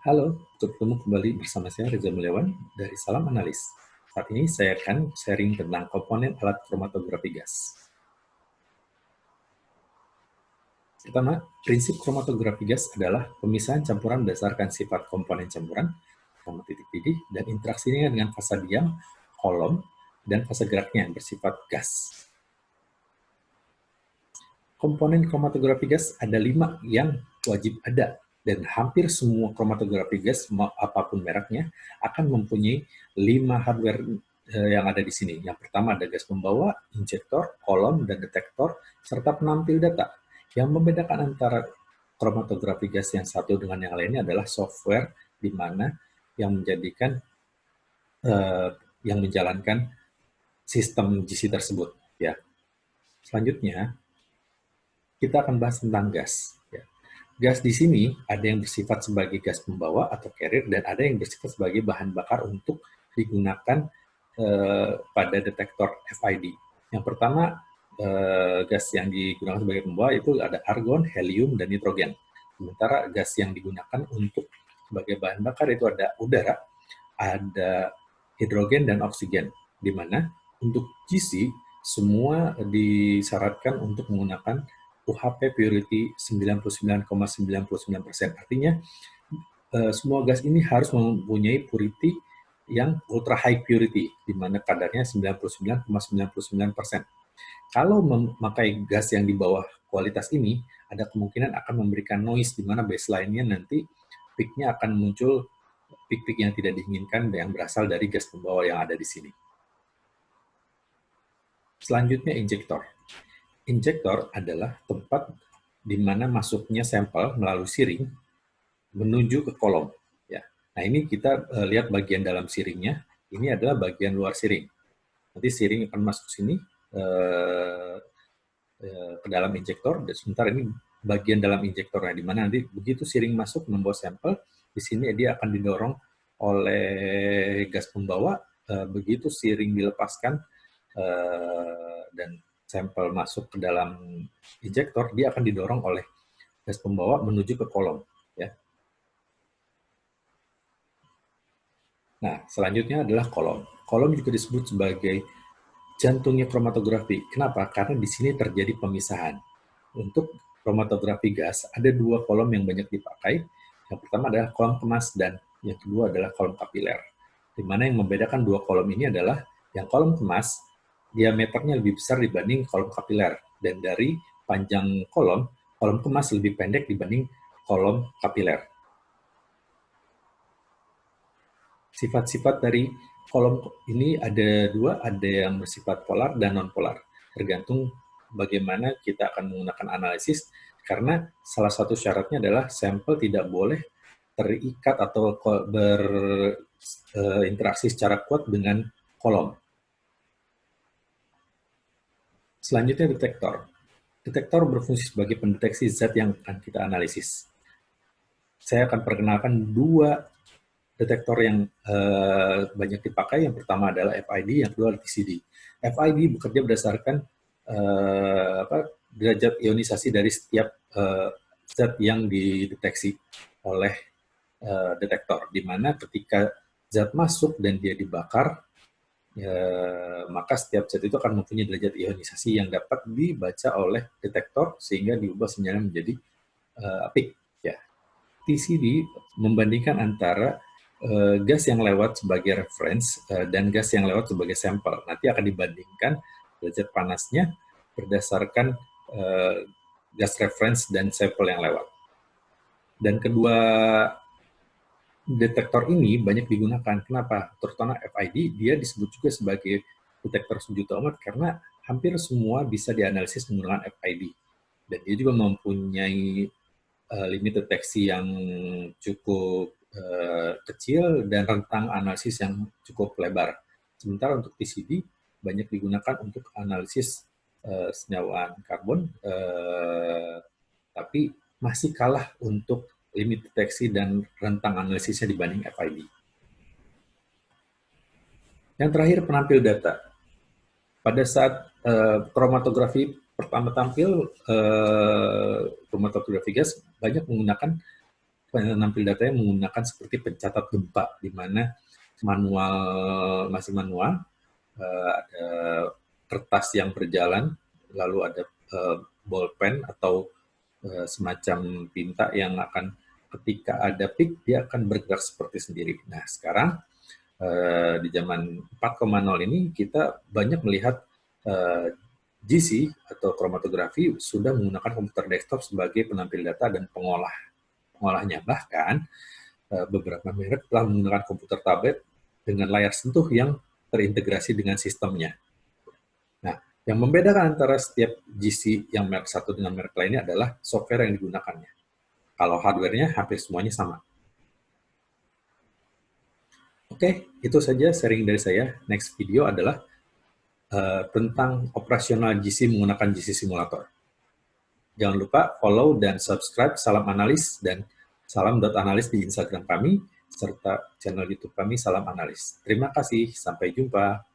Halo, bertemu kembali bersama saya Reza Mulyawan dari Salam Analis. Saat ini saya akan sharing tentang komponen alat kromatografi gas. Pertama, prinsip kromatografi gas adalah pemisahan campuran berdasarkan sifat komponen campuran, sama titik didih, dan interaksinya dengan fasa diam, kolom, dan fasa geraknya yang bersifat gas. Komponen kromatografi gas ada 5 yang wajib ada, dan hampir semua kromatografi gas, apapun mereknya, akan mempunyai 5 hardware yang ada di sini. Yang pertama ada gas pembawa, injektor, kolom, dan detektor, serta penampil data. Yang membedakan antara kromatografi gas yang satu dengan yang lainnya adalah software, di mana yang menjadikan yang menjalankan sistem GC tersebut. Ya. Selanjutnya, kita akan bahas tentang gas. Gas di sini ada yang bersifat sebagai gas pembawa atau carrier, dan ada yang bersifat sebagai bahan bakar untuk digunakan pada detektor FID. Yang pertama, gas yang digunakan sebagai pembawa itu ada argon, helium, dan nitrogen. Sementara gas yang digunakan untuk sebagai bahan bakar itu ada udara, ada hidrogen, dan oksigen. Di mana untuk GC semua disyaratkan untuk menggunakan UHP purity 99,99%. Artinya semua gas ini harus mempunyai purity yang ultra high purity, di mana kadarnya 99,99%. Kalau memakai gas yang di bawah kualitas ini, ada kemungkinan akan memberikan noise, di mana baseline-nya nanti peak-nya akan muncul peak-peak yang tidak diinginkan yang berasal dari gas pembawa yang ada di sini. Selanjutnya injektor. Injektor adalah tempat di mana masuknya sampel melalui siring menuju ke kolom. Ya. Nah, ini kita lihat bagian dalam siringnya. Ini adalah bagian luar siring. Nanti siring akan masuk sini ke dalam injektor, dan sementara ini bagian dalam injektornya, di mana nanti begitu siring masuk membawa sampel, di sini dia akan didorong oleh gas pembawa. Begitu siring dilepaskan dan sampel masuk ke dalam injektor, dia akan didorong oleh gas pembawa menuju ke kolom. Ya. Nah, selanjutnya adalah kolom. Kolom juga disebut sebagai jantungnya kromatografi. Kenapa? Karena di sini terjadi pemisahan. Untuk kromatografi gas, ada 2 kolom yang banyak dipakai. Yang pertama adalah kolom kemas, dan yang kedua adalah kolom kapiler. Di mana yang membedakan 2 kolom ini adalah yang kolom kemas, diameternya lebih besar dibanding kolom kapiler. Dan dari panjang kolom kemas lebih pendek dibanding kolom kapiler. Sifat-sifat dari kolom ini ada 2, ada yang bersifat polar dan non-polar. Tergantung bagaimana kita akan menggunakan analisis, karena salah satu syaratnya adalah sampel tidak boleh terikat atau berinteraksi secara kuat dengan kolom. Selanjutnya detektor. Detektor berfungsi sebagai pendeteksi zat yang akan kita analisis. Saya akan perkenalkan 2 detektor yang banyak dipakai. Yang pertama adalah FID, yang kedua adalah TCD. FID bekerja berdasarkan derajat ionisasi dari setiap zat yang dideteksi oleh detektor, di mana ketika zat masuk dan dia dibakar, maka setiap zat itu akan mempunyai derajat ionisasi yang dapat dibaca oleh detektor sehingga diubah sinyalnya menjadi peak. Ya. TCD membandingkan antara gas yang lewat sebagai reference dan gas yang lewat sebagai sampel. Nanti akan dibandingkan derajat panasnya berdasarkan gas reference dan sampel yang lewat. Dan kedua detektor ini banyak digunakan. Kenapa? Terutama FID, dia disebut juga sebagai detektor sejuta umat karena hampir semua bisa dianalisis menggunakan FID. Dan dia juga mempunyai limit deteksi yang cukup kecil dan rentang analisis yang cukup lebar. Sementara untuk TCD banyak digunakan untuk analisis senyawaan karbon, tapi masih kalah untuk limit deteksi dan rentang analisisnya dibanding FID. Yang terakhir, penampil data. Pada saat kromatografi pertama tampil, kromatografi gas banyak menggunakan penampil datanya menggunakan seperti pencatat gempa, di mana masih manual, ada kertas yang berjalan, lalu ada bolpen atau semacam tinta yang akan ketika ada peak dia akan bergerak seperti sendiri. Nah sekarang di zaman 4.0 ini kita banyak melihat GC atau kromatografi sudah menggunakan komputer desktop sebagai penampil data dan pengolahnya. Bahkan beberapa merek telah menggunakan komputer tablet dengan layar sentuh yang terintegrasi dengan sistemnya. Nah, yang membedakan antara setiap GC yang merek satu dengan merek lainnya adalah software yang digunakannya. Kalau hardware-nya hampir semuanya sama. Oke, itu saja sharing dari saya. Next video adalah tentang operasional GC menggunakan GC Simulator. Jangan lupa follow dan subscribe Salam Analis dan salam.analis di Instagram kami, serta channel YouTube kami Salam Analis. Terima kasih, sampai jumpa.